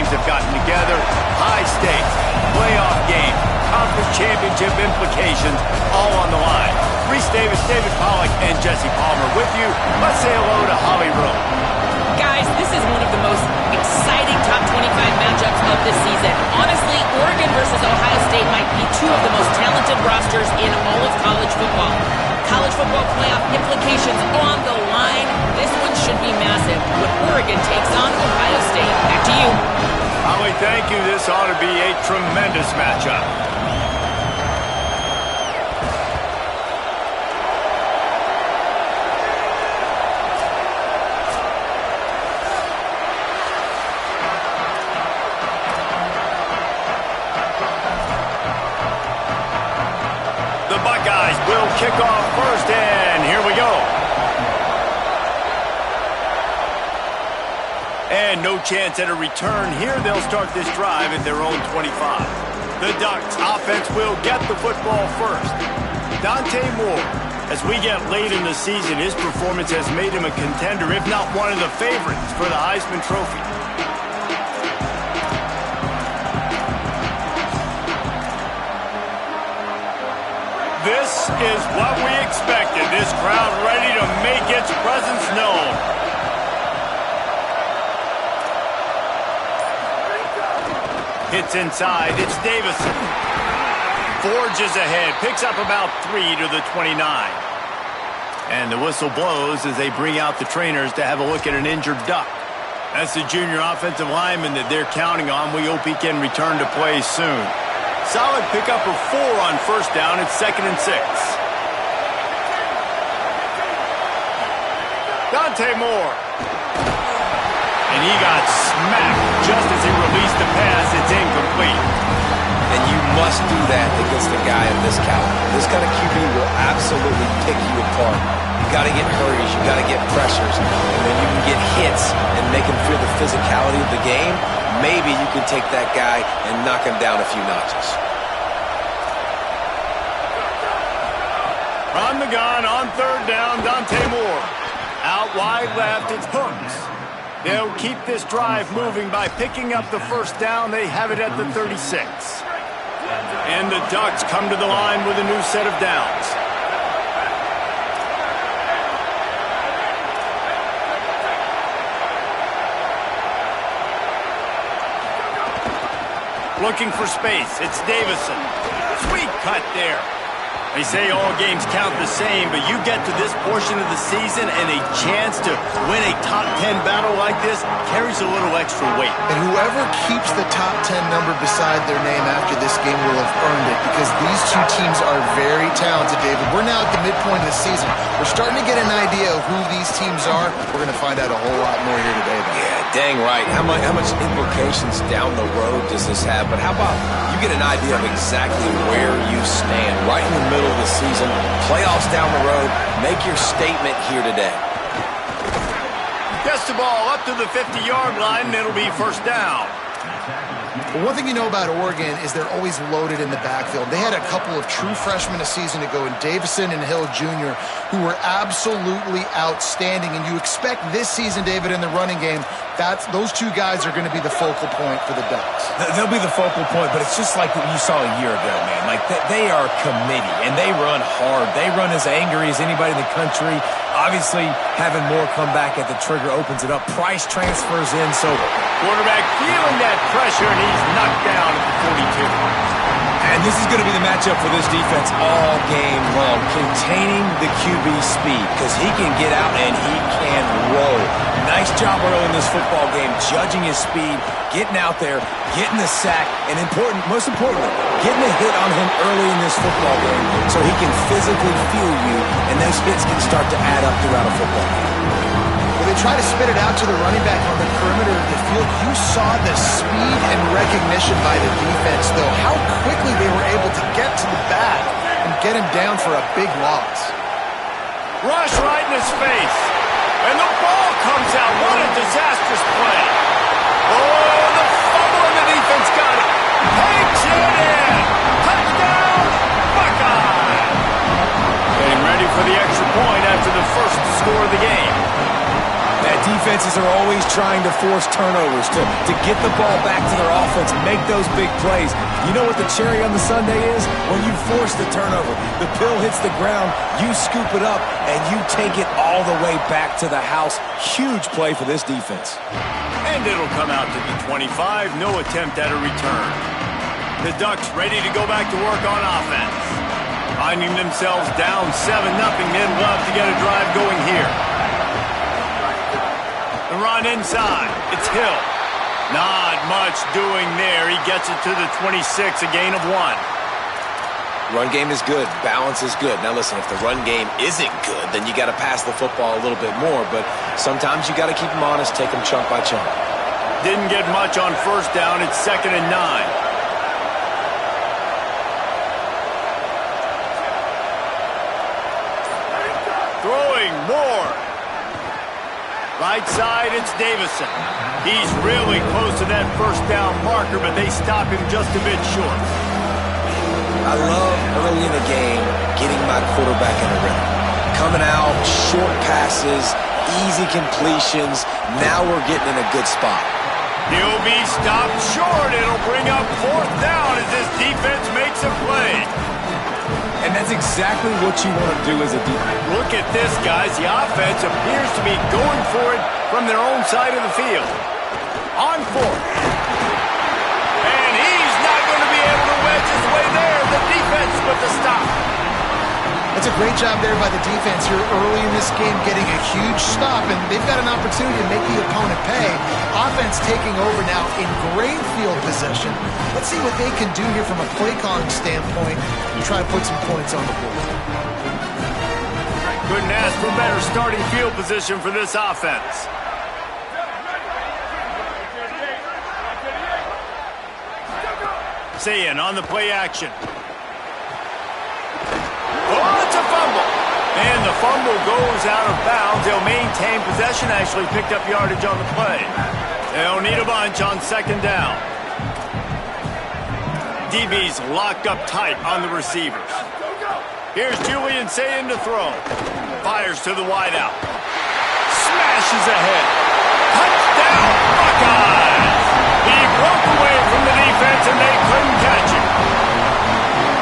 teams have gotten together. High stakes, playoff game, conference championship implications, all on the line. Reese Davis, David Pollack, and Jesse Palmer with you. Let's say hello to Holly Rowe. Guys, this is one of the most exciting top 25 matchups of the season. Honestly, Oregon versus Ohio State might be two of the most talented rosters in all of college football. College football playoff implications on the line. This one should be massive when Oregon takes on Ohio State. Back to you. Holly, thank you. This ought to be a tremendous matchup. The Buckeyes will kick off first, and here we go. And no chance at a return here. They'll start this drive at their own 25. The Ducks offense will get the football first. Dante Moore, as we get late in the season, his performance has made him a contender, if not one of the favorites for the Heisman Trophy. This is what we expected. This crowd ready to make its presence known. Hits inside. It's Davison. Forges ahead. Picks up about 3 to the 29. And the whistle blows as they bring out the trainers to have a look at an injured Duck. That's the junior offensive lineman that they're counting on. We hope he can return to play soon. Solid pickup of 4 on first down. It's 2nd and 6. Dante Moore. And he got smacked just as he released the pass. It's incomplete. And you must do that against a guy of this caliber. This kind of QB will absolutely pick you apart. You got to get hurries, you got to get pressures, and then you can get hits and make him feel the physicality of the game. Maybe you can take that guy and knock him down a few notches. On the gun, on third down, Dante Moore. Out wide left, it's Hooks. They'll keep this drive moving by picking up the first down. They have it at the 36. And the Ducks come to the line with a new set of downs. Looking for space. It's Davison. Sweet cut there. They say all games count the same, but you get to this portion of the season and a chance to win a top 10 battle like this carries a little extra weight. And whoever keeps the top 10 number beside their name after this game will have earned it, because these two teams are very talented, David. We're now at the midpoint of the season. We're starting to get an idea of who these teams are. We're going to find out a whole lot more here today, though. Yeah, dang right. How much implications down the road does this have? But how about you get an idea of exactly where you stand right in the middle of the season, playoffs down the road, make your statement here today. Gets the ball up to the 50-yard line, and it'll be first down. Well, one thing you know about Oregon is they're always loaded in the backfield. They had a couple of true freshmen a season ago in Davison and Hill Jr., who were absolutely outstanding. And you expect this season, David, in the running game, those two guys are going to be the focal point for the Ducks. They'll be the focal point, but it's just like what you saw a year ago, man. Like, they are committed, and they run hard. They run as angry as anybody in the country. Obviously, having Moore come back at the trigger opens it up. Price transfers in, so quarterback feeling that pressure, and he's knocked down at the 42. And this is going to be the matchup for this defense all game long, containing the QB speed, because he can get out and he can roll. Nice job early in this football game, judging his speed, getting out there, getting the sack, and most importantly, getting a hit on him early in this football game so he can physically feel you, and those hits can start to add up throughout a football game. Well, they try to spit it out to the running back on the perimeter of the field. You saw the speed and recognition by the defense, though, how quickly they were able to get to the back and get him down for a big loss. Rush right in his face. And the ball comes out. What a disastrous play. Oh, the fumble, and the defense got it. Takes it in. Touchdown, Buckeye. Getting ready for the extra point after the first score of the game. That defense defenses are always trying to force turnovers to get the ball back to their offense, make those big plays. You know what the cherry on the sundae is? When you force the turnover, the pill hits the ground, you scoop it up, and you take it all the way back to the house. Huge play for this defense. And it'll come out to the 25. No attempt at a return. The Ducks ready to go back to work on offense. Finding themselves down 7-0, they'd love to get a drive going here. The run inside. It's Hill. Not much doing there. He gets it to the 26, a gain of 1. Run game is good. Balance is good. Now listen, if the run game isn't good, then you got to pass the football a little bit more. But sometimes you got to keep them honest, take them chunk by chunk. Didn't get much on first down. It's 2nd and 9. Throwing more. Right side, it's Davison. He's really close to that first down marker, but they stop him just a bit short. I love early in the game getting my quarterback in a rhythm. Coming out, short passes, easy completions. Now we're getting in a good spot. He'll be stopped short. It'll bring up 4th down as this defense makes a play. And that's exactly what you want to do as a defense. Look at this, guys. The offense appears to be going for it from their own side of the field. On 4th. And he's not going to be able to wedge his way there. The defense with the stop. That's a great job there by the defense here early in this game, getting a huge stop, and they've got an opportunity to make the opponent pay. Offense taking over now in great field possession. Let's see what they can do here from a play calling standpoint and try to put some points on the board. Couldn't ask for better starting field position for this offense. Sayin on the play action. Oh, it's a fumble. And the fumble goes out of bounds. They'll maintain possession, actually picked up yardage on the play. They'll need a bunch on 2nd down. DB's locked up tight on the receivers. Here's Julian Sayin to throw. Fires to the wideout. Smashes ahead. Touchdown, Buckeyes! He broke away from the defense and they couldn't catch him.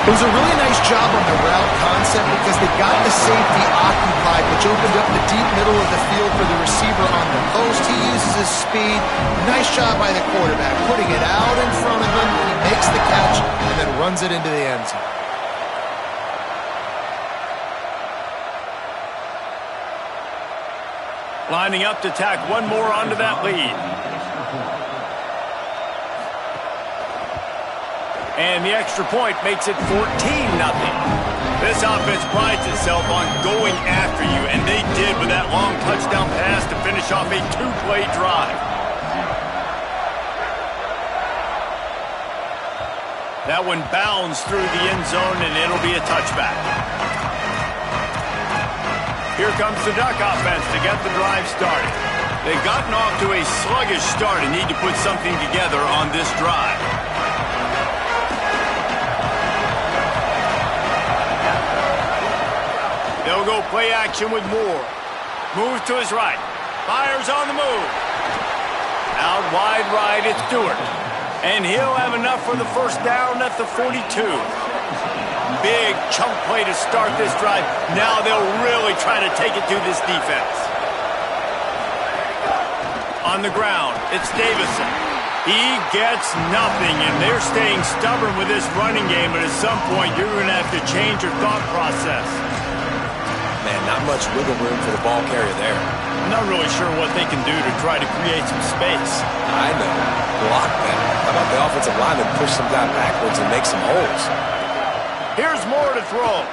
It was a really nice job on the route concept because they got the safety occupied, which opened up the deep middle of the field for the receiver on the post. He uses his speed. Nice job by the quarterback, putting it out in front of him. He makes the catch and then runs it into the end zone. Lining up to tack one more onto that lead. And the extra point makes it 14-0. This offense prides itself on going after you, and they did with that long touchdown pass to finish off a 2-play drive. That one bounds through the end zone, and it'll be a touchback. Here comes the Duck offense to get the drive started. They've gotten off to a sluggish start and need to put something together on this drive. They'll go play action with Moore. Moves to his right. Fires on the move. Out wide right, it's Stewart. And he'll have enough for the first down at the 42. Big chunk play to start this drive. Now they'll really try to take it to this defense. On the ground, it's Davison. He gets nothing, and they're staying stubborn with this running game, but at some point you're going to have to change your thought process. Man, not much wiggle room for the ball carrier there. I'm not really sure what they can do to try to create some space. I know. Block better. How about the offensive lineman push some guy backwards and make some holes? Here's Moore to throw.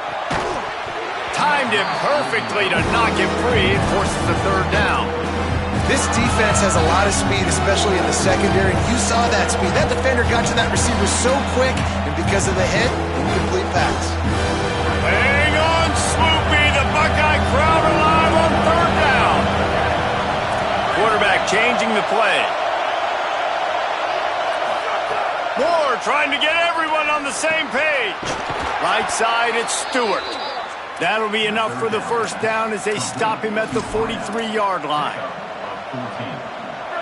Timed it perfectly to knock him free. It forces the 3rd down. This defense has a lot of speed, especially in the secondary. You saw that speed. That defender got to that receiver so quick, and because of the hit, incomplete pass. Hang on, Swoopy. The Buckeye crowd alive on 3rd down. Quarterback changing the play. Moore trying to get everyone on the same page. Right side, it's Stewart. That'll be enough for the first down as they stop him at the 43-yard line.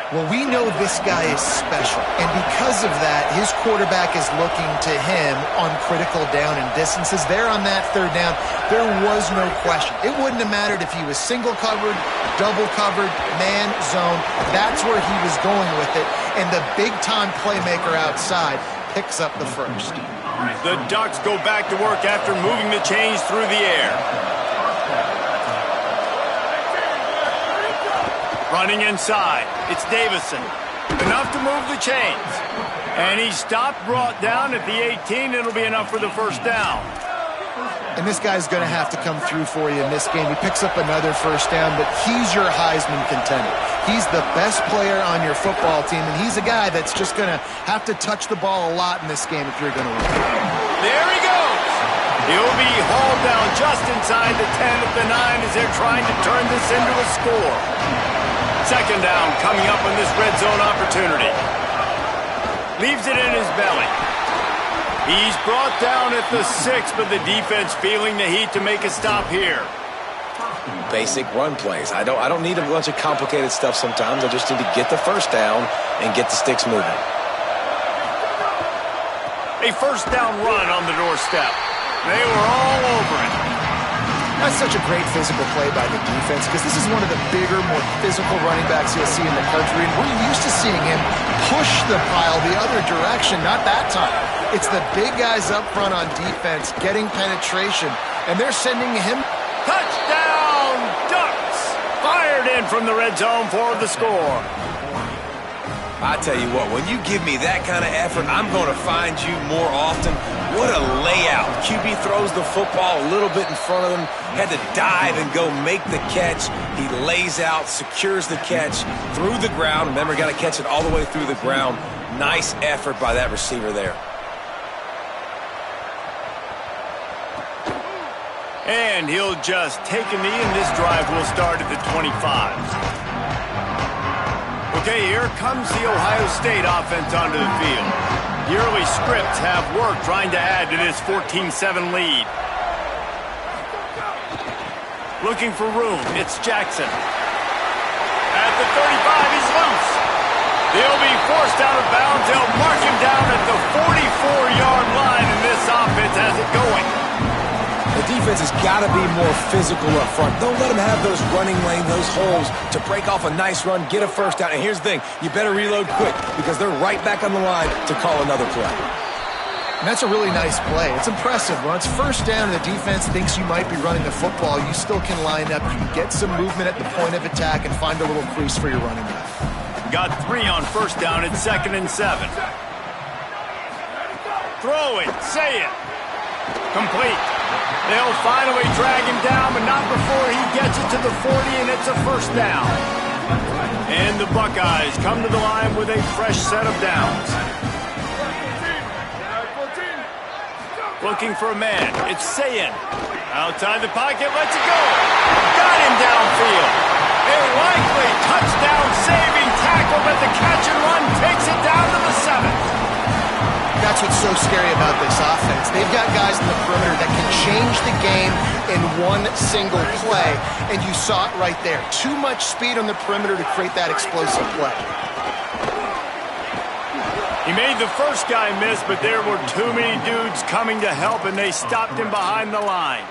Well, we know this guy is special, and because of that, his quarterback is looking to him on critical down and distances. There on that third down, there was no question. It wouldn't have mattered if he was single covered, double covered, man, zone. That's where he was going with it, and the big-time playmaker outside picks up the first. The Ducks go back to work after moving the chains through the air. Running inside, it's Davison. Enough to move the chains. And he stopped, brought down at the 18. It'll be enough for the first down. And this guy's going to have to come through for you in this game. He picks up another first down, but he's your Heisman contender. He's the best player on your football team, and he's a guy that's just going to have to touch the ball a lot in this game if you're going to win. There he goes. He'll be hauled down just inside the 10 at the 9 as they're trying to turn this into a score. Second down coming up on this red zone opportunity. Leaves it in his belly. He's brought down at the 6, but the defense feeling the heat to make a stop here. Basic run plays. I don't need a bunch of complicated stuff sometimes. I just need to get the first down and get the sticks moving. A first down run on the doorstep. They were all over it. That's such a great physical play by the defense because this is one of the bigger, more physical running backs you'll see in the country. And we're used to seeing him push the pile the other direction. Not that time. It's the big guys up front on defense getting penetration, and they're sending him. Touchdown, Ducks! Fired in from the red zone for the score. I tell you what, when you give me that kind of effort, I'm going to find you more often. What a layout. QB throws the football a little bit in front of him, had to dive and go make the catch. He lays out, secures the catch through the ground. Remember, got to catch it all the way through the ground. Nice effort by that receiver there. And he'll just take a knee, and this drive will start at the 25. Okay, here comes the Ohio State offense onto the field. The early scripts have worked trying to add to this 14-7 lead. Looking for room, it's Jackson. At the 35, he's loose. They'll be forced out of bounds. They'll mark him down at the 44-yard line, and this offense has it going. The defense has got to be more physical up front. Don't let them have those running lane, those holes to break off a nice run, get a first down. And here's the thing, you better reload quick because they're right back on the line to call another play. And that's a really nice play. It's impressive. When it's first down and the defense thinks you might be running the football, you still can line up. You can get some movement at the point of attack and find a little crease for your running back. Got 3 on first down. It's 2nd and 7. Throw it. Say it. Complete. They'll finally drag him down, but not before he gets it to the 40, and it's a first down. And the Buckeyes come to the line with a fresh set of downs. Looking for a man. It's Sayin. Outside the pocket, lets it go. Got him downfield. A likely touchdown-saving tackle, but the catch and run takes it down to the 7. That's what's so scary about this offense. They've got guys in the perimeter that can change the game in one single play, and you saw it right there. Too much speed on the perimeter to create that explosive play. He made the first guy miss, but there were too many dudes coming to help, and they stopped him behind the line.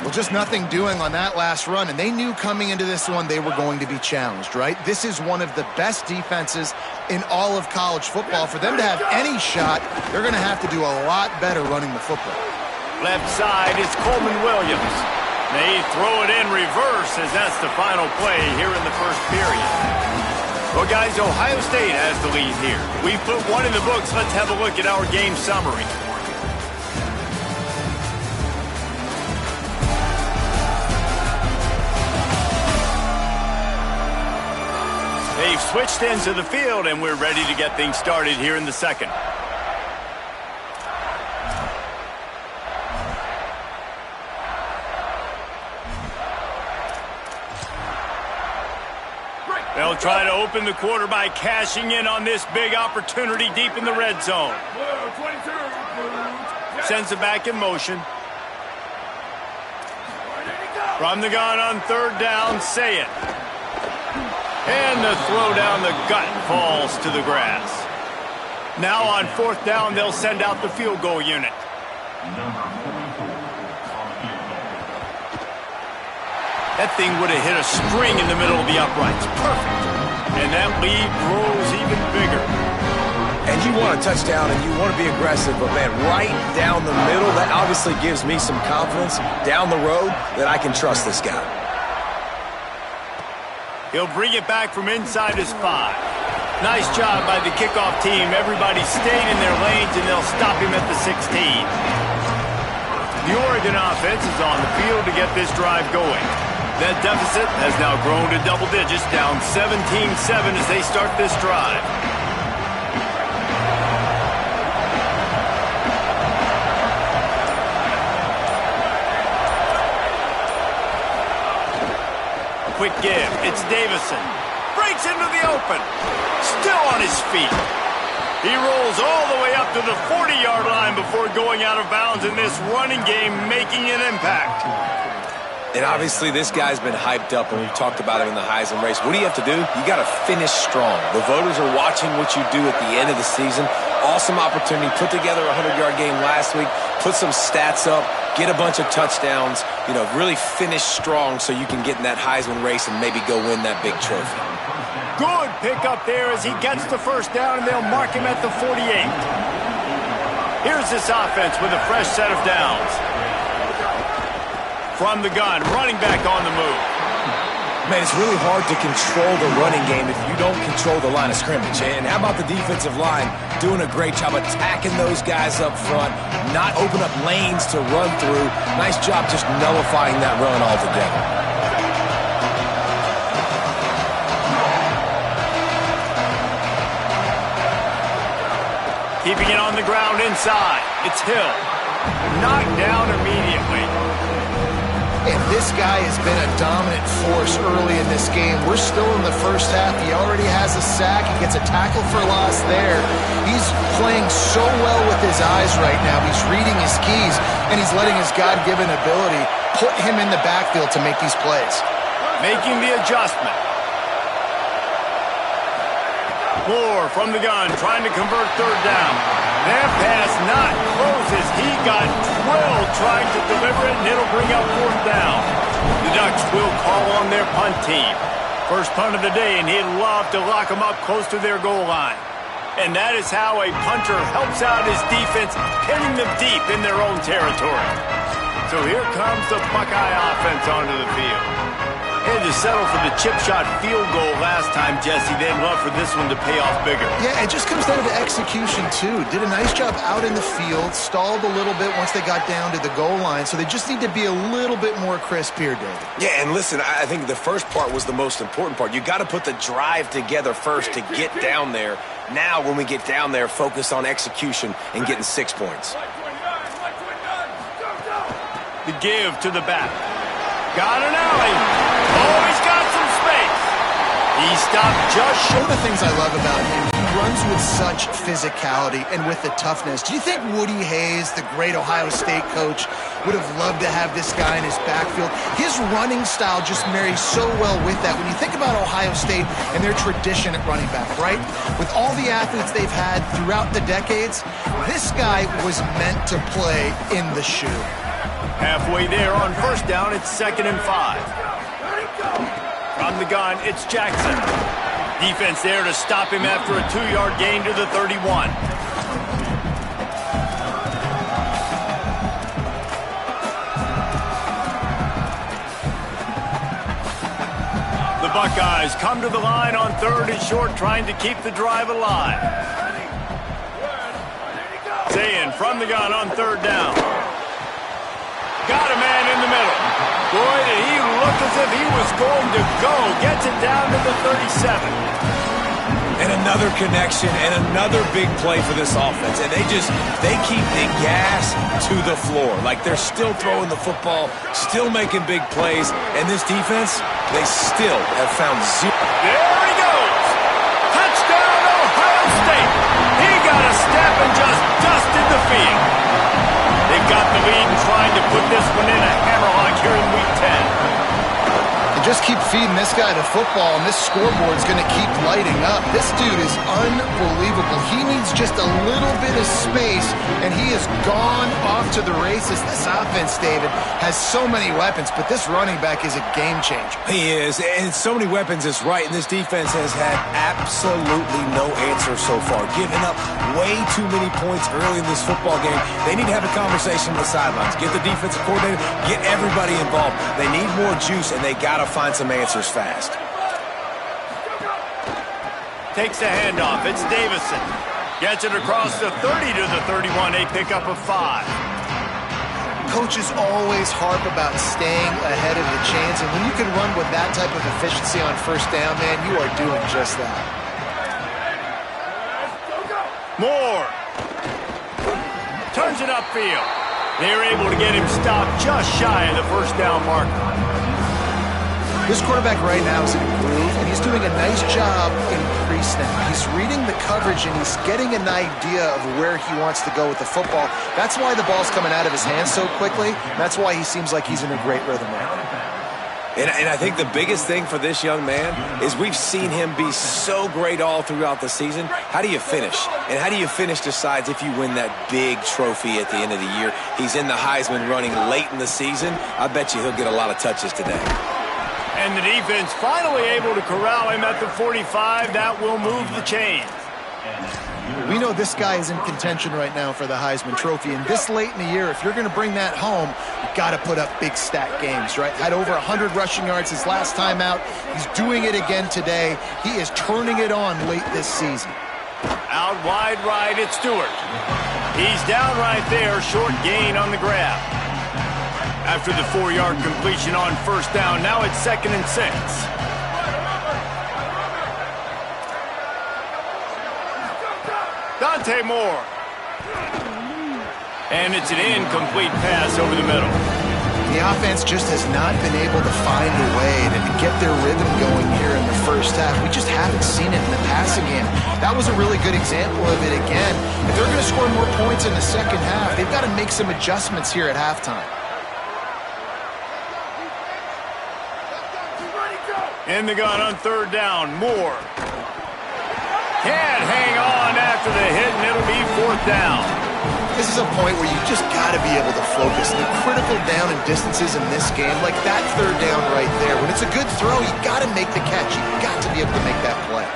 Well, just nothing doing on that last run, and they knew coming into this one they were going to be challenged, right? This is one of the best defenses in all of college football. For them to have any shot, they're going to have to do a lot better running the football. Left side is Coleman Williams. They throw it in reverse as that's the final play here in the first period. Well, guys, Ohio State has the lead here. We put one in the books. Let's have a look at our game summary. They've switched into the field, and we're ready to get things started here in the second. They'll try to open the quarter by cashing in on this big opportunity deep in the red zone. Sends it back in motion. From the gun on third down, say it. And the throw down the gut falls to the grass. Now on 4th down, they'll send out the field goal unit. That thing would have hit a string in the middle of the uprights. Perfect. And that lead grows even bigger. And you want a touchdown and you want to be aggressive, but man, right down the middle, that obviously gives me some confidence down the road that I can trust this guy. He'll bring it back from inside his 5. Nice job by the kickoff team. Everybody stayed in their lanes, and they'll stop him at the 16. The Oregon offense is on the field to get this drive going. That deficit has now grown to double digits, down 17-7 as they start this drive. Quick give. It's Davison. Breaks into the open. Still on his feet. He rolls all the way up to the 40-yard line before going out of bounds in this running game, making an impact. And obviously this guy's been hyped up, and we've talked about him in the Heisman race. What do you have to do? You got to finish strong. The voters are watching what you do at the end of the season. Awesome opportunity. Put together a 100-yard game last week. Put some stats up. Get a bunch of touchdowns. You know, really finish strong so you can get in that Heisman race and maybe go win that big trophy. Good pickup there as he gets the 1st down, and they'll mark him at the 48. Here's this offense with a fresh set of downs. From the gun, running back on the move. Man, it's really hard to control the running game if you don't control the line of scrimmage. And how about the defensive line doing a great job attacking those guys up front, not open up lanes to run through. Nice job just nullifying that run altogether. Keeping it on the ground inside. It's Hill. Knocked down immediately. And this guy has been a dominant force early in this game. We're still in the first half. He already has a sack. He gets a tackle for loss there. He's playing so well with his eyes right now. He's reading his keys, and he's letting his God-given ability put him in the backfield to make these plays. Making the adjustment. Moore from the gun, trying to convert 3rd down. That pass not close as he got drilled trying to deliver it, and it'll bring up 4th down. The Ducks will call on their punt team. First punt of the day, and he'd love to lock them up close to their goal line. And that is how a punter helps out his defense, pinning them deep in their own territory. So here comes the Buckeye offense onto the field. Had to settle for the chip shot field goal last time, Jesse. They'd love for this one to pay off bigger. Yeah, it just comes down to execution, too. Did a nice job out in the field, stalled a little bit once they got down to the goal line, so they just need to be a little bit more crisp here, David. Yeah, and listen, I think the first part was the most important part. You got to put the drive together first to get down there. Now, when we get down there, focus on execution and getting 6 points. The give to the back. Got an alley. Oh, he's got some space. He stopped just short. One of the things I love about him, he runs with such physicality and with the toughness. Do you think Woody Hayes, the great Ohio State coach, would have loved to have this guy in his backfield? His running style just marries so well with that. When you think about Ohio State and their tradition at running back, right? With all the athletes they've had throughout the decades, this guy was meant to play in the shoe. Halfway there on 1st down, it's 2nd and 5. From the gun, it's Jackson. Defense there to stop him after a 2-yard gain to the 31. The Buckeyes come to the line on 3rd and short, trying to keep the drive alive. Zayin from the gun on 3rd down. Got a man in the middle. Boy, did he look as if he was going to go. Gets it down to the 37. And another connection and another big play for this offense. And they keep the gas to the floor. Like they're still throwing the football, still making big plays. And this defense, they still have found zero. There he goes. Touchdown, Ohio State. He got a step and just dusted the field. They've got the lead and trying to put this one in a hammerlock here in Week 10. And just keep feeding this guy the football, and this scoreboard's going to keep lighting up. This dude is unbelievable. He needs just a little bit of space, and he has gone off to the races. This offense, David, has so many weapons, but this running back is a game changer. He is, and so many weapons is right, and this defense has had absolutely no answer so far, giving up way too many points early in this football game. They need to have a conversation on the sidelines, get the defensive coordinator, get everybody involved. They need more juice, and they got to find some answers fast. Takes the handoff. It's Davison. Gets it across the 30 to the 31. A pickup of 5. Coaches always harp about staying ahead of the chains, and when you can run with that type of efficiency on first down, man, you are doing just that. Moore. Turns it upfield. They're able to get him stopped just shy of the first down marker. This quarterback right now is in a groove, and he's doing a nice job in pre-snap. He's reading the coverage, and he's getting an idea of where he wants to go with the football. That's why the ball's coming out of his hands so quickly. That's why he seems like he's in a great rhythm right now. And I think the biggest thing for this young man is we've seen him be so great all throughout the season. How do you finish? And how do you finish decides if you win that big trophy at the end of the year. He's in the Heisman running late in the season. I bet you he'll get a lot of touches today. And the defense finally able to corral him at the 45. That will move the chains. We know this guy is in contention right now for the Heisman Trophy, and this late in the year, if you're going to bring that home, you've got to put up big stat games, right? Had over 100 rushing yards his last time out. He's doing it again today. He is turning it on late this season. Out wide right, it's Stewart. He's down right there, short gain on the grab. After the 4-yard completion on first down, now it's 2nd and 6. Dante Moore. And it's an incomplete pass over the middle. The offense just has not been able to find a way to get their rhythm going here in the first half. We just haven't seen it in the passing game. That was a really good example of it again. If they're going to score more points in the second half, they've got to make some adjustments here at halftime. In the gun on third down, Moore. Can't hang on after the hit, and it'll be 4th down. This is a point where you just got to be able to focus. The critical down and distances in this game, like that third down right there, when it's a good throw, you got to make the catch. You got to be able to make that play.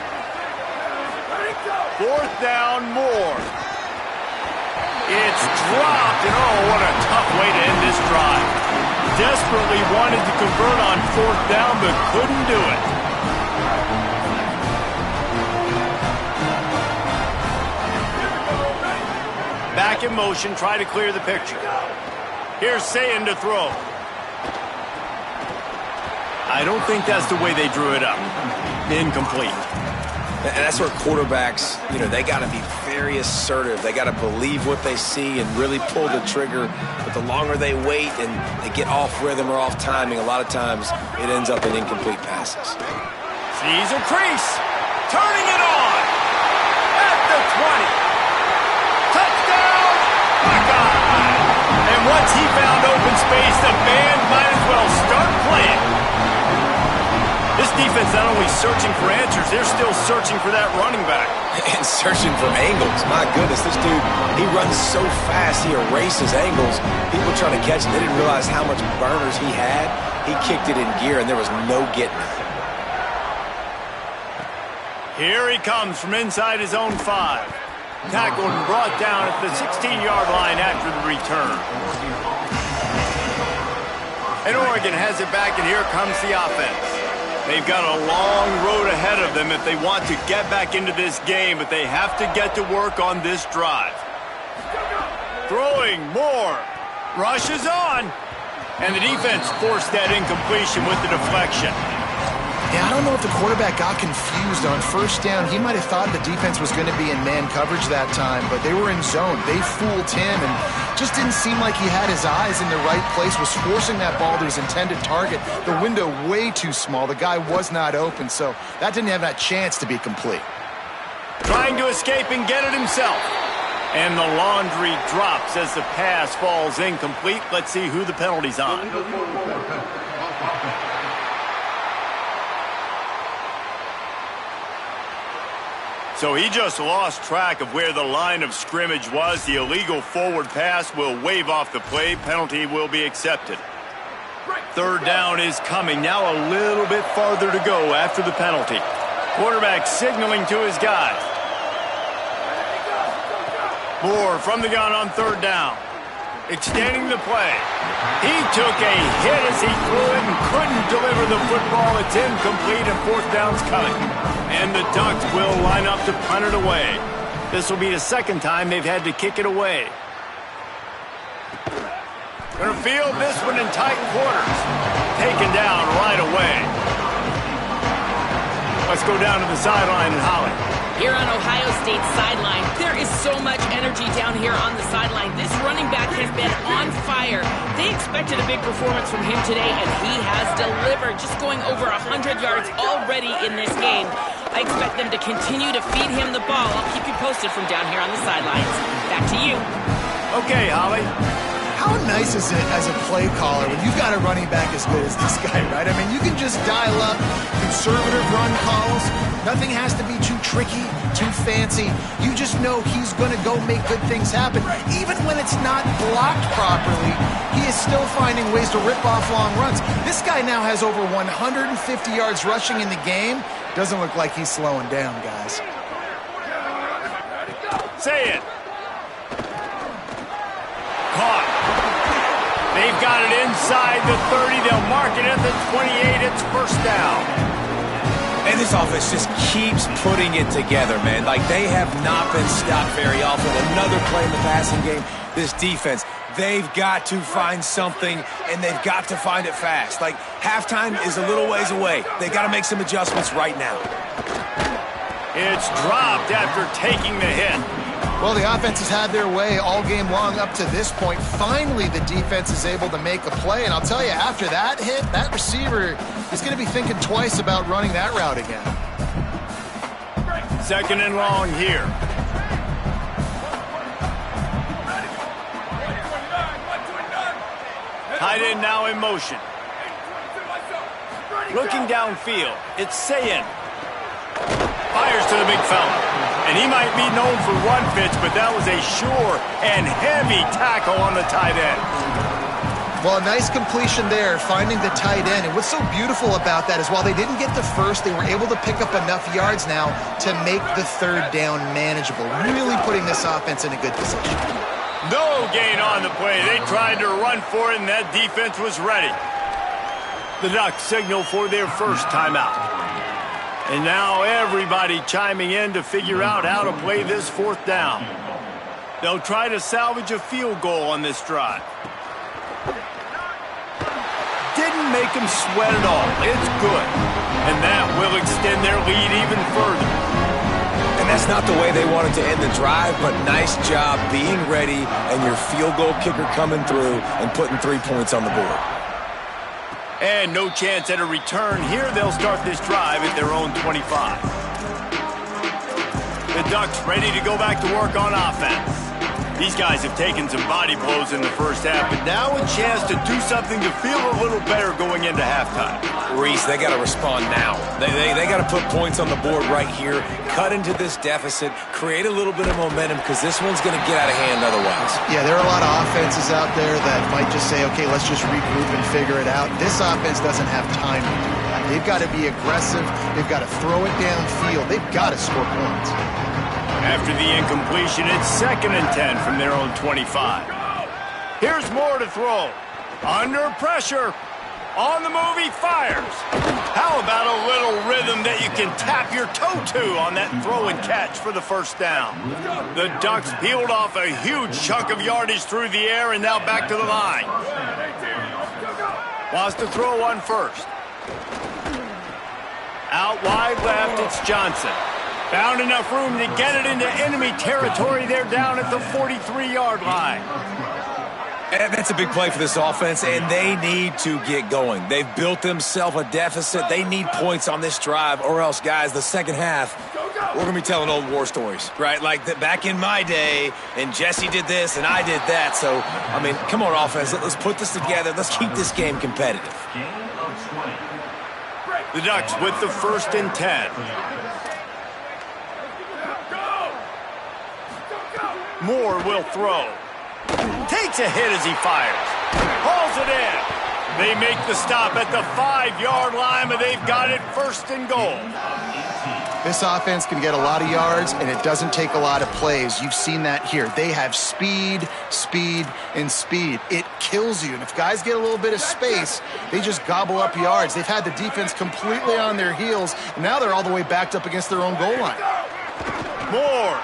4th down, Moore. It's dropped, and oh, what a tough way to end this drive. Desperately wanted to convert on 4th down, but couldn't do it. Back in motion, try to clear the picture. Here's Sayin to throw. I don't think that's the way they drew it up. Incomplete. And that's where quarterbacks, they got to be very assertive. They got to believe what they see and really pull the trigger. But the longer they wait and they get off rhythm or off timing, a lot of times it ends up in incomplete passes. Sees a crease. Turning it on. At the 20. Touchdown. Buckeye. And once he found open space, the band might as well start playing. This defense not only searching for answers, they're still searching for that running back. And searching for angles. My goodness, this dude, he runs so fast, he erases angles. People trying to catch him, they didn't realize how much burners he had. He kicked it in gear, and there was no getting it. Here he comes from inside his own 5. Tackled and brought down at the 16-yard line after the return. And Oregon has it back, and here comes the offense. They've got a long road ahead of them if they want to get back into this game, but they have to get to work on this drive. Throwing, Moore. Rushes on. And the defense forced that incompletion with the deflection. Yeah, I don't know if the quarterback got confused on first down. He might have thought the defense was going to be in man coverage that time, but they were in zone. They fooled him and just didn't seem like he had his eyes in the right place, was forcing that ball to his intended target. The window way too small. The guy was not open, so that didn't have that chance to be complete. Trying to escape and get it himself. And the laundry drops as the pass falls incomplete. Let's see who the penalty's on. So he just lost track of where the line of scrimmage was. The illegal forward pass will wave off the play. Penalty will be accepted. Third down is coming. Now a little bit farther to go after the penalty. Quarterback signaling to his guys. Moore from the gun on third down. Extending the play. He took a hit as he threw it and couldn't deliver the football. It's incomplete and fourth down's coming. And the Ducks will line up to punt it away. This will be the second time they've had to kick it away. Gonna field this one in tight quarters. Taken down right away. Let's go down to the sideline and Holly. Here on Ohio State's sideline, there is so much energy down here on the sideline. This running back has been on fire. They expected a big performance from him today, and he has delivered, just going over 100 yards already in this game. I expect them to continue to feed him the ball. I'll keep you posted from down here on the sidelines. Back to you. Okay, Holly. How nice is it as a play caller when you've got a running back as good as this guy, right? I mean, you can just dial up conservative run calls. Nothing has to be too tricky, too fancy. You just know he's going to go make good things happen. Even when it's not blocked properly, he is still finding ways to rip off long runs. This guy now has over 150 yards rushing in the game. Doesn't look like he's slowing down, guys. Say it. Caught. They've got it inside the 30. They'll mark it at the 28. It's first down. And this offense just keeps putting it together, man. Like, they have not been stopped very often. Another play in the passing game. This defense, they've got to find something, and they've got to find it fast. Like, halftime is a little ways away. They got to make some adjustments right now. It's dropped after taking the hit. Well, the offense has had their way all game long up to this point. Finally, the defense is able to make a play. And I'll tell you, after that hit, that receiver is going to be thinking twice about running that route again. Second and long here. Tight end now in motion. Looking downfield, it's Sayin. Fires to the big fella. And he might be known for run fits, but that was a sure and heavy tackle on the tight end. Well, a nice completion there, finding the tight end. And what's so beautiful about that is while they didn't get the first, they were able to pick up enough yards now to make the third down manageable. Really putting this offense in a good position. No gain on the play. They tried to run for it, and that defense was ready. The Ducks signal for their first timeout. And now everybody chiming in to figure out how to play this fourth down. They'll try to salvage a field goal on this drive. Didn't make them sweat at all. It's good. And that will extend their lead even further. And that's not the way they wanted to end the drive, but nice job being ready and your field goal kicker coming through and putting 3 points on the board. And no chance at a return. Here they'll start this drive at their own 25. The Ducks ready to go back to work on offense. These guys have taken some body blows in the first half, but now a chance to do something to feel a little better going into halftime. Reese, they got to respond now. They got to put points on the board right here, cut into this deficit, create a little bit of momentum because this one's going to get out of hand otherwise. Yeah, there are a lot of offenses out there that might just say, okay, let's just regroup and figure it out. This offense doesn't have time to do that. They've got to be aggressive. They've got to throw it downfield. They've got to score points. After the incompletion, it's 2nd and 10 from their own 25. Here's Moore to throw. Under pressure. On the move, he fires. How about a little rhythm that you can tap your toe to on that throw and catch for the first down? The Ducks peeled off a huge chunk of yardage through the air and now back to the line. Wants to throw on first. Out wide left, it's Johnson. Found enough room to get it into enemy territory. They're down at the 43-yard line. And that's a big play for this offense, and they need to get going. They've built themselves a deficit. They need points on this drive, or else, guys, the second half, we're going to be telling old war stories, right? Like back in my day, and Jesse did this, and I did that. So, I mean, come on, offense. Let's put this together. Let's keep this game competitive. The Ducks with the 1st and 10. Moore will throw. Takes a hit as he fires. Hauls it in. They make the stop at the 5-yard line, but they've got it first and goal. This offense can get a lot of yards, and it doesn't take a lot of plays. You've seen that here. They have speed, speed, and speed. It kills you. And if guys get a little bit of space, they just gobble up yards. They've had the defense completely on their heels, and now they're all the way backed up against their own goal line. Moore.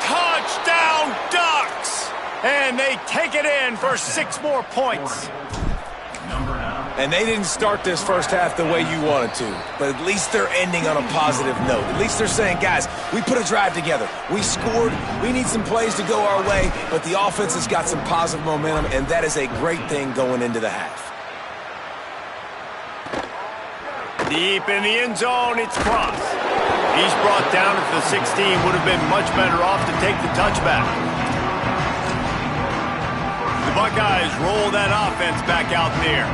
Touchdown Ducks! And they take it in for 6 more points. And they didn't start this first half the way you wanted to. But at least they're ending on a positive note. At least they're saying, guys, we put a drive together. We scored. We need some plays to go our way. But the offense has got some positive momentum, and that is a great thing going into the half. Deep in the end zone, it's Cross. He's brought down at the 16. Would have been much better off to take the touchback. The Buckeyes roll that offense back out there.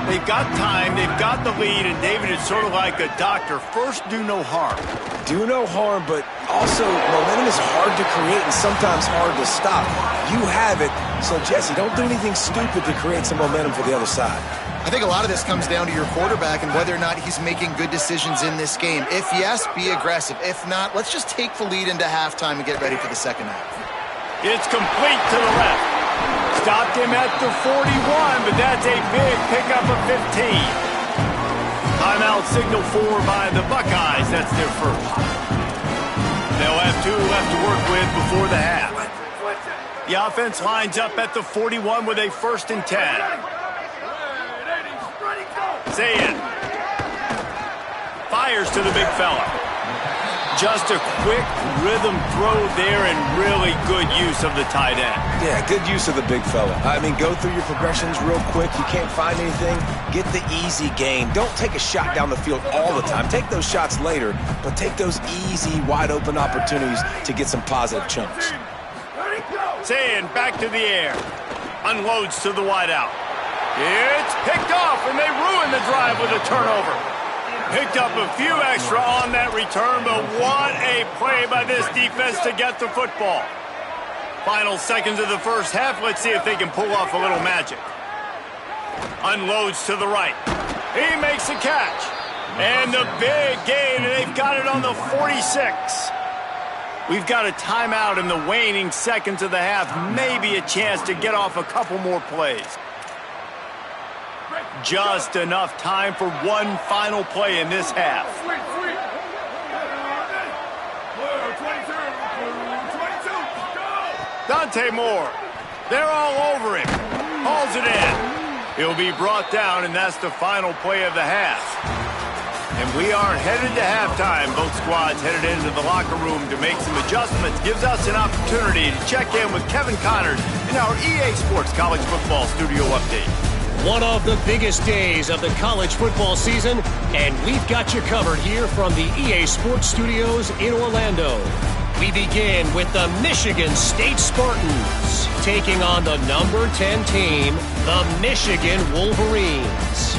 They've got time, they've got the lead, and David is sort of like a doctor. First, do no harm. Do no harm, but also momentum is hard to create and sometimes hard to stop. You have it, so Jesse, don't do anything stupid to create some momentum for the other side. I think a lot of this comes down to your quarterback and whether or not he's making good decisions in this game. If yes, be aggressive. If not, let's just take the lead into halftime and get ready for the second half. It's complete to the left. Stopped him at the 41, but that's a big pickup of 15. Timeout signal for by the Buckeyes. That's their first. They'll have 2 left to work with before the half. The offense lines up at the 41 with a 1st and 10. Zayn fires to the big fella. Just a quick rhythm throw there and really good use of the tight end. Yeah, good use of the big fella. I mean, go through your progressions real quick. You can't find anything, get the easy gain. Don't take a shot down the field all the time. Take those shots later, but take those easy, wide-open opportunities to get some positive chunks. Zayn back to the air. Unloads to the wideout. It's picked off, and they ruin the drive with a turnover. Picked up a few extra on that return, but what a play by this defense to get the football. Final seconds of the first half. Let's see if they can pull off a little magic. Unloads to the right. He makes a catch. And the big gain, and they've got it on the 46. We've got a timeout in the waning seconds of the half. Maybe a chance to get off a couple more plays. Just enough time for one final play in this half. Dante Moore. They're all over him. Hauls it in. He'll be brought down, and that's the final play of the half. And we are headed to halftime. Both squads headed into the locker room to make some adjustments. Gives us an opportunity to check in with Kevin Connors in our EA Sports College Football Studio Update. One of the biggest days of the college football season, and we've got you covered here from the EA Sports Studios in Orlando. We begin with the Michigan State Spartans taking on the number 10 team, the Michigan Wolverines.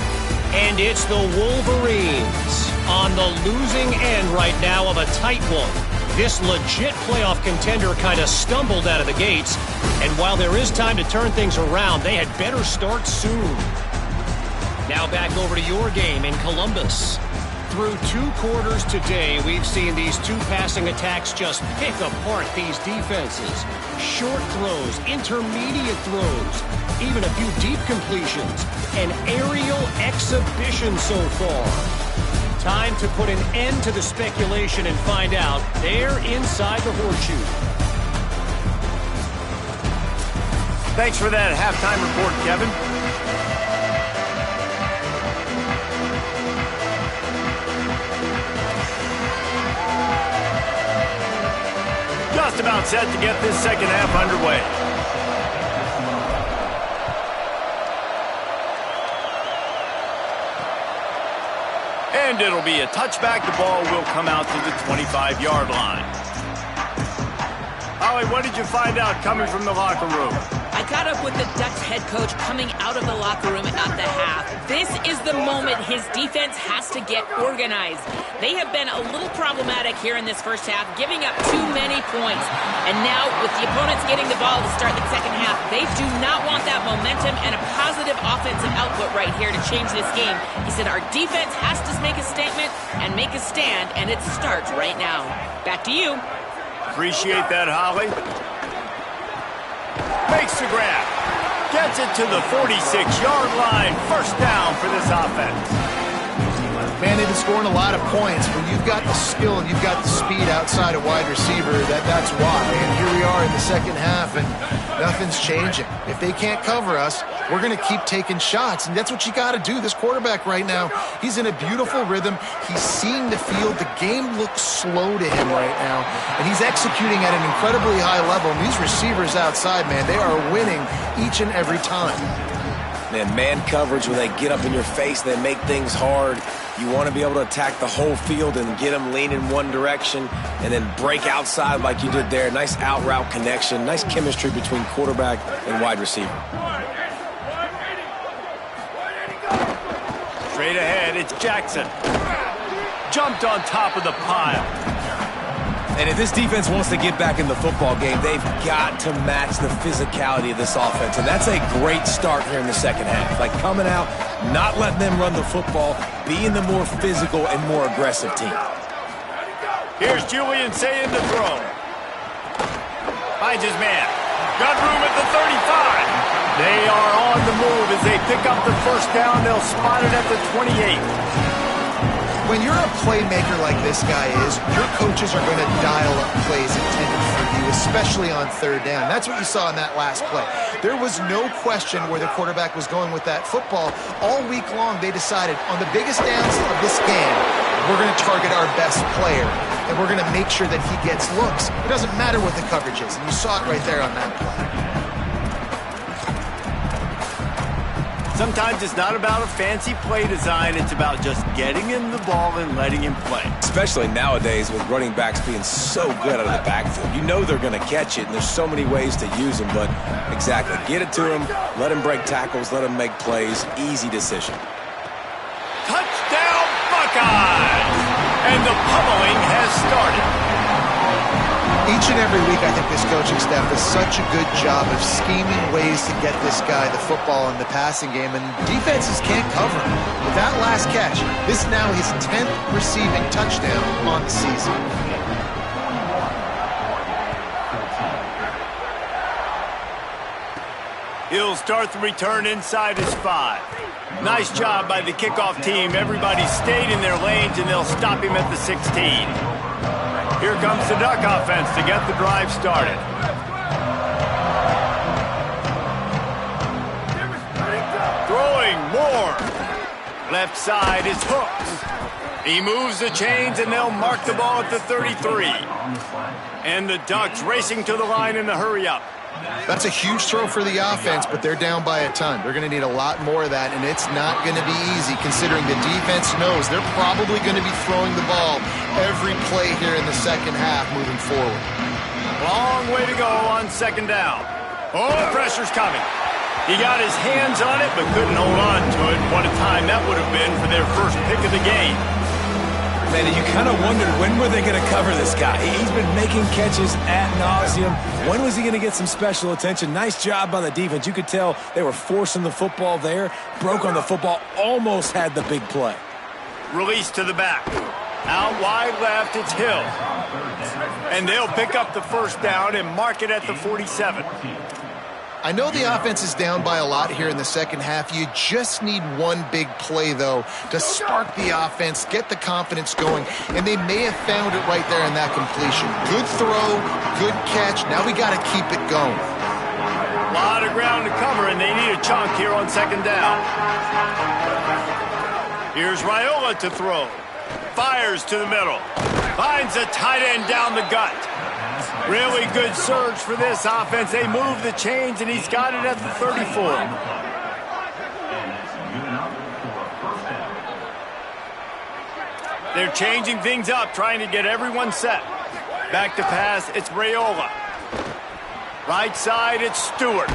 And it's the Wolverines on the losing end right now of a tight one. This legit playoff contender kind of stumbled out of the gates, and while there is time to turn things around, they had better start soon. Now back over to your game in Columbus. Through 2 quarters today, we've seen these 2 passing attacks just pick apart these defenses. Short throws, intermediate throws, even a few deep completions. An aerial exhibition so far. Time to put an end to the speculation and find out. They're inside the horseshoe. Thanks for that halftime report, Kevin. Just about set to get this second half underway. And it'll be a touchback. The ball will come out to the 25-yard line. Holly, what did you find out coming from the locker room? I caught up with the Ducks head coach coming out of the locker room at the half. This is the moment his defense has to get organized. They have been a little problematic here in this first half, giving up too many points. And now, with the opponents getting the ball to start the second half, they do not want that momentum and a positive offensive output right here to change this game. He said our defense has to make a statement and make a stand, and it starts right now. Back to you. Appreciate that, Holly. Makes the grab. Gets it to the 46-yard line. First down for this offense. Man, they've been scoring a lot of points. When you've got the skill and you've got the speed outside a wide receiver, that's why. And here we are in the second half, and nothing's changing. If they can't cover us, we're going to keep taking shots, and that's what you got to do. This quarterback right now, he's in a beautiful rhythm. He's seeing the field. The game looks slow to him right now, and he's executing at an incredibly high level. And these receivers outside, man, they are winning each and every time. Man coverage, when they get up in your face, they make things hard. You want to be able to attack the whole field and get them lean in one direction and then break outside like you did there. Nice out-route connection, nice chemistry between quarterback and wide receiver. Straight ahead, it's Jackson. Jumped on top of the pile. And if this defense wants to get back in the football game, they've got to match the physicality of this offense. And that's a great start here in the second half. Like coming out, not letting them run the football, being the more physical and more aggressive team. Here's Julian saying to throw. Finds his man. Got room at the 35. They are on the move as they pick up the first down. They'll spot it at the 28. When you're a playmaker like this guy is, your coaches are going to dial up plays intended for you, especially on third down. That's what you saw in that last play. There was no question where the quarterback was going with that football. All week long, they decided on the biggest downs of this game, we're going to target our best player, and we're going to make sure that he gets looks. It doesn't matter what the coverage is, and you saw it right there on that play. Sometimes it's not about a fancy play design. It's about just getting him the ball and letting him play. Especially nowadays with running backs being so good out of the backfield. You know they're going to catch it, and there's so many ways to use them. But exactly, get it to him, let him break tackles, let him make plays. Easy decision. Touchdown, Buckeyes! And the pummeling has started. Each and every week, I think this coaching staff does such a good job of scheming ways to get this guy the football in the passing game, and defenses can't cover him. With that last catch, this is now his 10th receiving touchdown on the season. He'll start the return inside his 5. Nice job by the kickoff team. Everybody stayed in their lanes, and they'll stop him at the 16. Here comes the Duck offense to get the drive started. Throwing more. Left side is hooked. He moves the chains, and they'll mark the ball at the 33. And the Ducks racing to the line in the hurry-up. That's a huge throw for the offense, but they're down by a ton. They're going to need a lot more of that, and it's not going to be easy considering the defense knows they're probably going to be throwing the ball every play here in the second half moving forward. Long way to go on second down. Oh, pressure's coming. He got his hands on it, but couldn't hold on to it. What a time that would have been for their first pick of the game. Man, you kind of wondered, when were they going to cover this guy? He's been making catches ad nauseum. When was he going to get some special attention? Nice job by the defense. You could tell they were forcing the football there. Broke on the football, almost had the big play. Release to the back. Out wide left, it's Hill. And they'll pick up the first down and mark it at the 47. I know the offense is down by a lot here in the second half. You just need one big play, though, to spark the offense, get the confidence going, and they may have found it right there in that completion. Good throw, good catch. Now we got to keep it going. A lot of ground to cover, and they need a chunk here on second down. Here's Raiola to throw. Fires to the middle. Finds a tight end down the gut. Really good surge for this offense. They move the chains, and he's got it at the 34. They're changing things up, trying to get everyone set. Back to pass, it's Raiola. Right side, it's Stewart.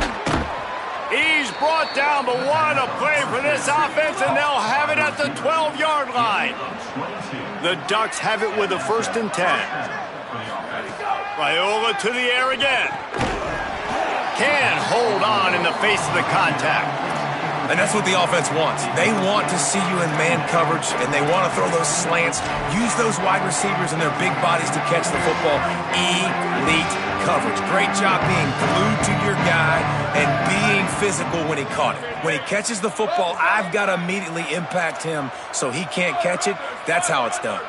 He's brought down, but what a play for this offense, and they'll have it at the 12-yard line. The Ducks have it with a 1st and 10. Raiola to the air again. Can hold on in the face of the contact. And that's what the offense wants. They want to see you in man coverage, and they want to throw those slants, use those wide receivers and their big bodies to catch the football. Elite coverage. Great job being glued to your guy and being physical when he caught it. When he catches the football, I've got to immediately impact him so he can't catch it. That's how it's done.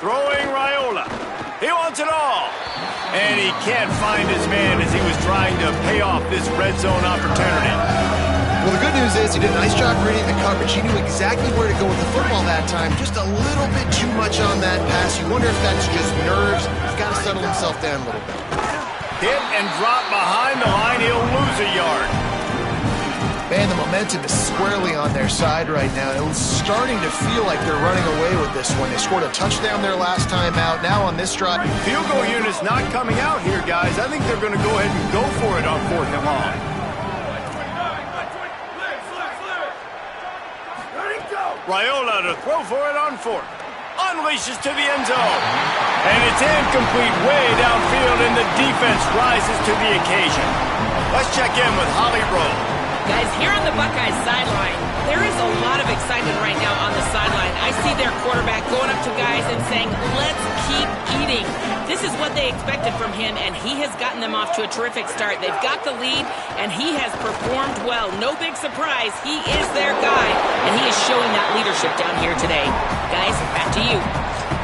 Throwing Raiola. He wants it all. And he can't find his man as he was trying to pay off this red zone opportunity. Well, the good news is he did a nice job reading the coverage. He knew exactly where to go with the football that time. Just a little bit too much on that pass. You wonder if that's just nerves. He's got to settle himself down a little bit. Hit and drop behind the line. He'll lose a yard. Man, the momentum is squarely on their side right now. It's starting to feel like they're running away with this one. They scored a touchdown their last time out. Now on this drive. Field goal unit's not coming out here, guys. I think they're going to go ahead and go for it on 4th and long. Raiola to throw for it on 4th. Unleashes to the end zone. And it's incomplete way downfield, and the defense rises to the occasion. Let's check in with Holly Rowe. Guys, here on the Buckeyes sideline, there is a lot of excitement right now on the sideline. I see their quarterback going up to guys and saying, let's keep eating. This is what they expected from him, and he has gotten them off to a terrific start. They've got the lead, and he has performed well. No big surprise. He is their guy, and he is showing that leadership down here today. Guys, back to you.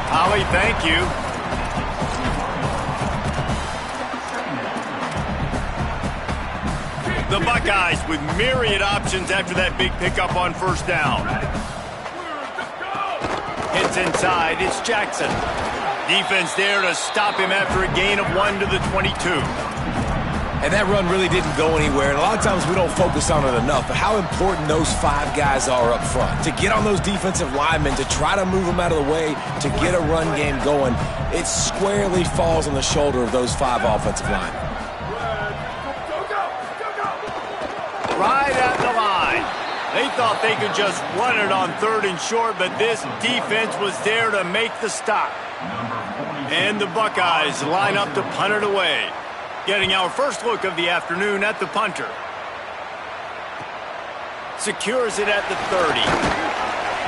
Holly, thank you. The Buckeyes with myriad options after that big pickup on 1st down. Hits inside. It's Jackson. Defense there to stop him after a gain of 1 to the 22. And that run really didn't go anywhere. And a lot of times we don't focus on it enough. But how important those 5 guys are up front. To get on those defensive linemen, to try to move them out of the way, to get a run game going, it squarely falls on the shoulder of those 5 offensive linemen. Right at the line. They thought they could just run it on 3rd and short, but this defense was there to make the stop. And the Buckeyes line up to punt it away. Getting our first look of the afternoon at the punter. Secures it at the 30.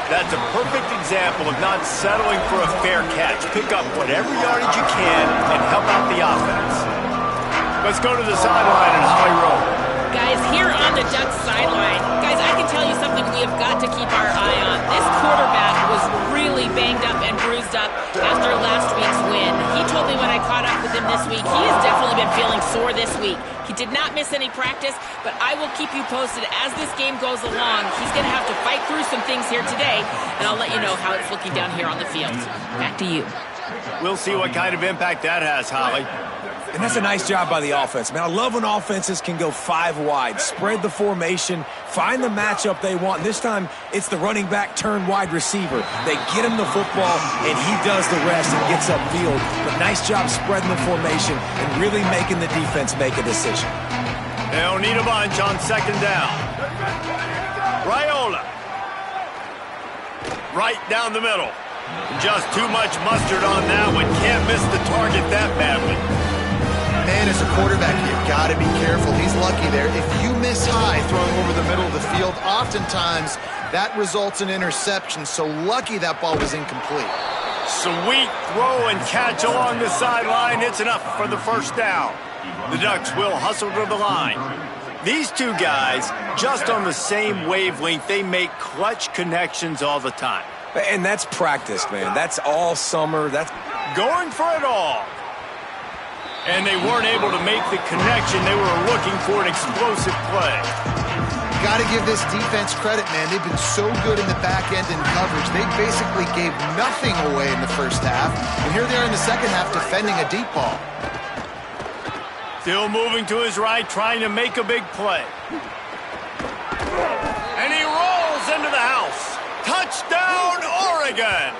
That's a perfect example of not settling for a fair catch. Pick up whatever yardage you can and help out the offense. Let's go to the sideline in Holly Rowe. Guys, here on the Ducks sideline, guys, I can tell you something we have got to keep our eye on. This quarterback was really banged up and bruised up after last week's win. He told me when I caught up with him this week, he has definitely been feeling sore this week. He did not miss any practice, but I will keep you posted as this game goes along. He's going to have to fight through some things here today, and I'll let you know how it's looking down here on the field. Back to you. We'll see what kind of impact that has, Holly. And that's a nice job by the offense. Man, I love when offenses can go 5 wide, spread the formation, find the matchup they want. This time, it's the running back turned wide receiver. They get him the football, and he does the rest and gets upfield. But nice job spreading the formation and really making the defense make a decision. They'll need a bunch on 2nd down. Raiola. Right down the middle. Just too much mustard on that one. Can't miss the target that badly. Man, as a quarterback, you've got to be careful. He's lucky there. If you miss high throwing over the middle of the field, oftentimes that results in interception. So lucky that ball was incomplete. Sweet throw and catch along the sideline. It's enough for the 1st down. The Ducks will hustle to the line. These 2 guys, just on the same wavelength, they make clutch connections all the time. And that's practice, man. That's all summer. That's going for it all. And they weren't able to make the connection. They were looking for an explosive play. Got to give this defense credit, man. They've been so good in the back end in coverage. They basically gave nothing away in the 1st half. And here they are in the 2nd half defending a deep ball. Still moving to his right, trying to make a big play. And he rolls into the house. Touchdown, Oregon!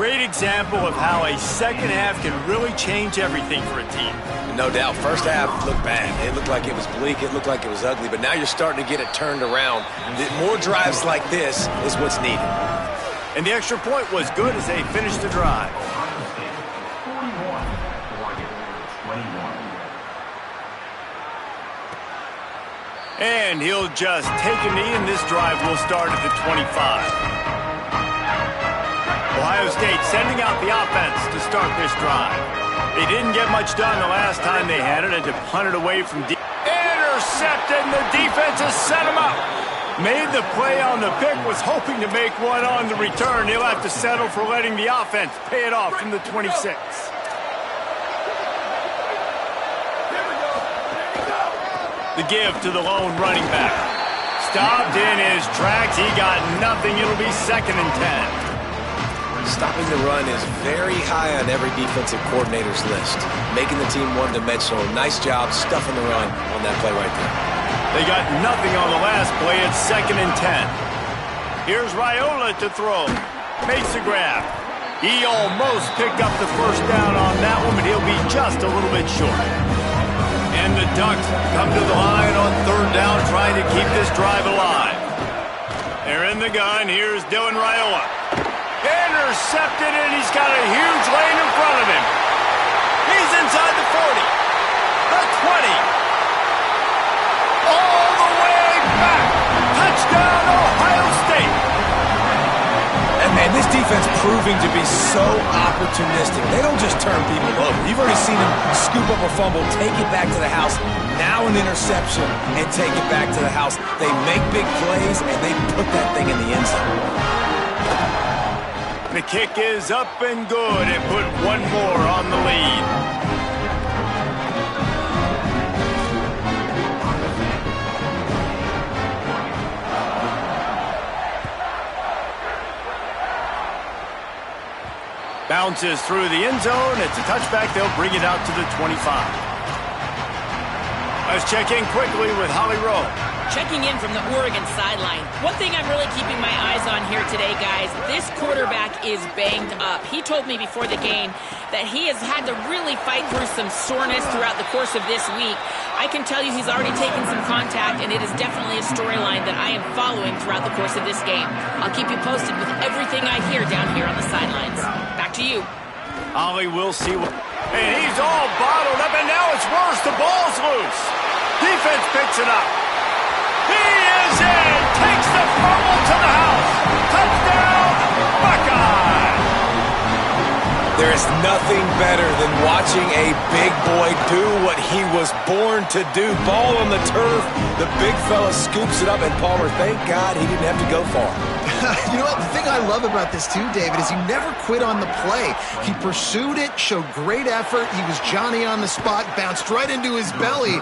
great example of how a second half can really change everything for a team. No doubt, first half looked bad. It looked like it was bleak. It looked like it was ugly. But now you're starting to get it turned around. More drives like this is what's needed. And the extra point was good as they finished the drive. And he'll just take a knee, and this drive will start at the 25. Ohio State sending out the offense to start this drive. They didn't get much done the last time they had it, and to punt it away from deep. Intercepted, and the defense has set him up. Made the play on the pick, was hoping to make one on the return. He'll have to settle for letting the offense pay it off from the 26. The give to the lone running back. Stopped in his tracks. He got nothing. It'll be 2nd and 10. Stopping the run is very high on every defensive coordinator's list. Making the team one-dimensional. Nice job stuffing the run on that play right there. They got nothing on the last play. It's 2nd and 10. Here's Raiola to throw. Makes the grab. He almost picked up the first down on that one, but he'll be just a little bit short. And the Ducks come to the line on 3rd down, trying to keep this drive alive. They're in the gun. Here's Dylan Raiola. Intercepted, and he's got a huge lane in front of him. He's inside the 40, the 20, all the way back. Touchdown, Ohio State. And man, this defense proving to be so opportunistic. They don't just turn people over. You've already seen them scoop up a fumble, take it back to the house, now an interception, and take it back to the house. They make big plays, and they put that thing in the end zone. The kick is up and good, and put one more on the lead. Bounces through the end zone. It's a touchback. They'll bring it out to the 25. Let's check in quickly with Holly Rowe. Checking in from the Oregon sideline. One thing I'm really keeping my eyes on here today, guys, this quarterback is banged up. He told me before the game that he has had to really fight through some soreness throughout the course of this week. I can tell you he's already taken some contact, and it is definitely a storyline that I am following throughout the course of this game. I'll keep you posted with everything I hear down here on the sidelines. Back to you. Ollie will see what... And he's all bottled up, and now it's worse. The ball's loose. Defense picks it up. He is in. Takes the fumble to the house. Touchdown, Buckeye. There is nothing better than watching a big boy do what he was born to do. Ball on the turf. The big fella scoops it up, and Palmer, thank God he didn't have to go far. You know what? The thing I love about this too, David, is he never quit on the play. He pursued it, showed great effort. He was Johnny on the spot, bounced right into his belly.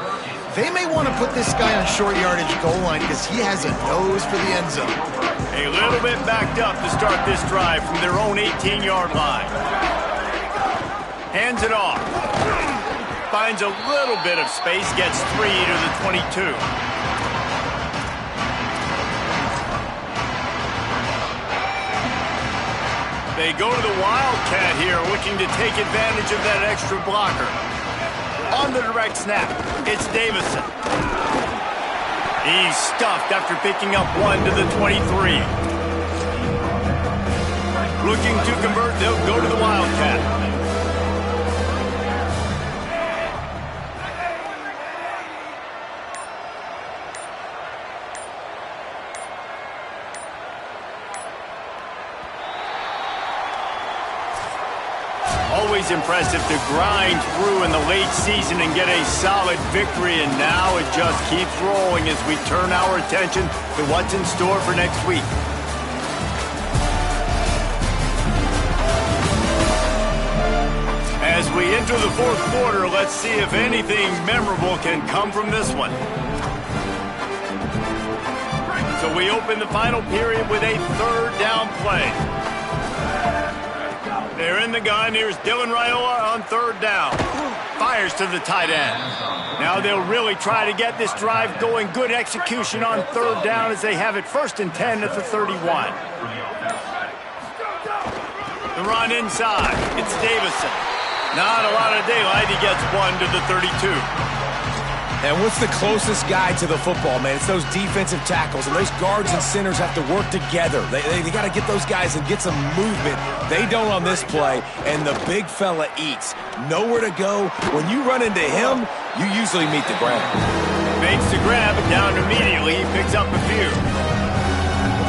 They may want to put this guy on short yardage goal line because he has a nose for the end zone. A little bit backed up to start this drive from their own 18-yard line. Hands it off. Finds a little bit of space, gets 3 to the 22. They go to the Wildcat here, looking to take advantage of that extra blocker. On the direct snap, it's Davison. He's stuffed after picking up 1 to the 23. Looking to convert, they'll go to the Wildcat. Always impressive to grind through in the late season and get a solid victory, and now it just keeps rolling as we turn our attention to what's in store for next week. As we enter the fourth quarter, let's see if anything memorable can come from this one. So we open the final period with a 3rd down play. They're in the gun. Here's Dylan Raiola on 3rd down. Fires to the tight end. Now they'll really try to get this drive going. Good execution on 3rd down as they have it 1st and 10 at the 31. The run inside. It's Davison. Not a lot of daylight. He gets one to the 32. And what's the closest guy to the football, man? It's those defensive tackles, and those guards and centers have to work together. They got to get those guys and get some movement. They don't on this play, and the big fella eats. Nowhere to go. When you run into him, you usually meet the ground. Makes the grab and down immediately. He picks up a few.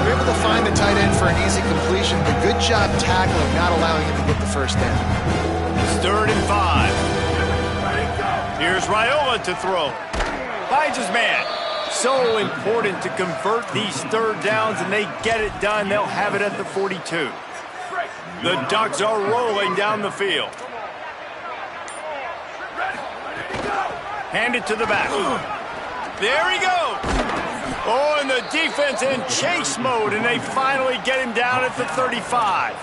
They're able to find the tight end for an easy completion, but good job tackling, not allowing him to get the first down. It's 3rd and 5. Here's Raiola to throw. Finds his man. So important to convert these 3rd downs, and they get it done. They'll have it at the 42. The Ducks are rolling down the field. Hand it to the back. There he goes. Oh, and the defense in chase mode, and they finally get him down at the 35.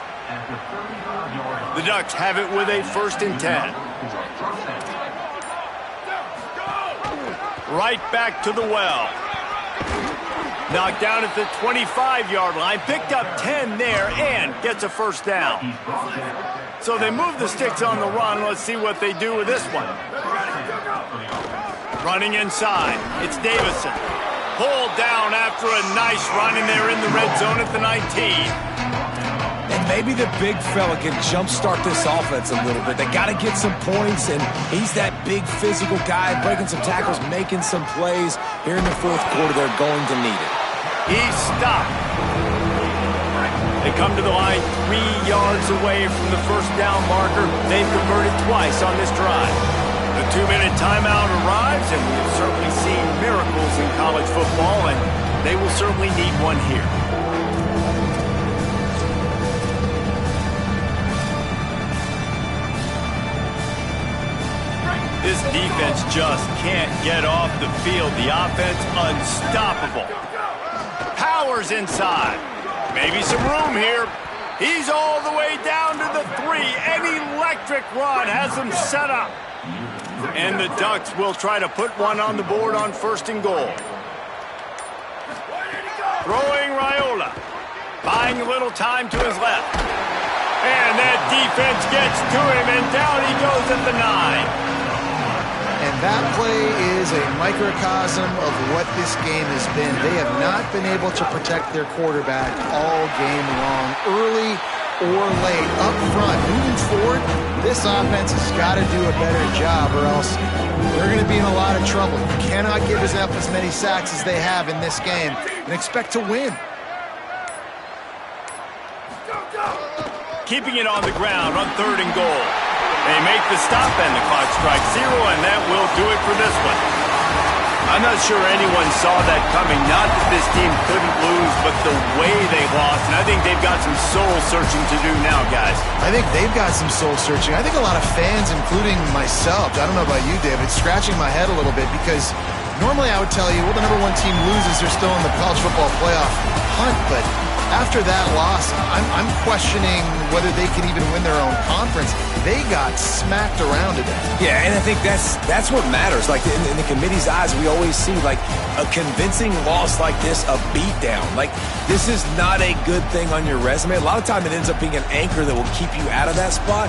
The Ducks have it with a 1st and 10. Right back to the well. Knocked down at the 25-yard line. Picked up 10 there and gets a 1st down. So they move the sticks on the run. Let's see what they do with this one. Running inside. It's Davison. Pulled down after a nice run, and they're in the red zone at the 19. And maybe the big fella can jumpstart this offense a little bit. They got to get some points, and he's that big physical guy, breaking some tackles, making some plays. Here in the 4th quarter, they're going to need it. He's stopped. They come to the line 3 yards away from the 1st down marker. They've converted twice on this drive. The 2-minute timeout arrives, and we've certainly seen miracles in college football, and they will certainly need one here. This defense just can't get off the field. The offense unstoppable. Powers inside. Maybe some room here. He's all the way down to the 3. An electric run has him set up. And the Ducks will try to put one on the board on 1st and goal. Throwing Raiola. Buying a little time to his left. And that defense gets to him, and down he goes at the 9. And that play is a microcosm of what this game has been. They have not been able to protect their quarterback all game long, early or late. Up front, moving forward, this offense has got to do a better job, or else they're going to be in a lot of trouble. You cannot give up as many sacks as they have in this game and expect to win. Keeping it on the ground on 3rd and goal. They make the stop, and the clock strikes 0, and that will do it for this one. I'm not sure anyone saw that coming. Not that this team couldn't lose, but the way they lost, and I think they've got some soul-searching to do now, guys. I think they've got some soul-searching. I think a lot of fans, including myself, I don't know about you, David, scratching my head a little bit, because normally I would tell you, well, the #1 team loses, they're still in the college football playoff hunt, but after that loss, I'm questioning whether they can even win their own conference. They got smacked around today. Yeah, and I think that's what matters. Like in the committee's eyes, we always see like a convincing loss like this, a beatdown. Like this is not a good thing on your resume. A lot of time it ends up being an anchor that will keep you out of that spot.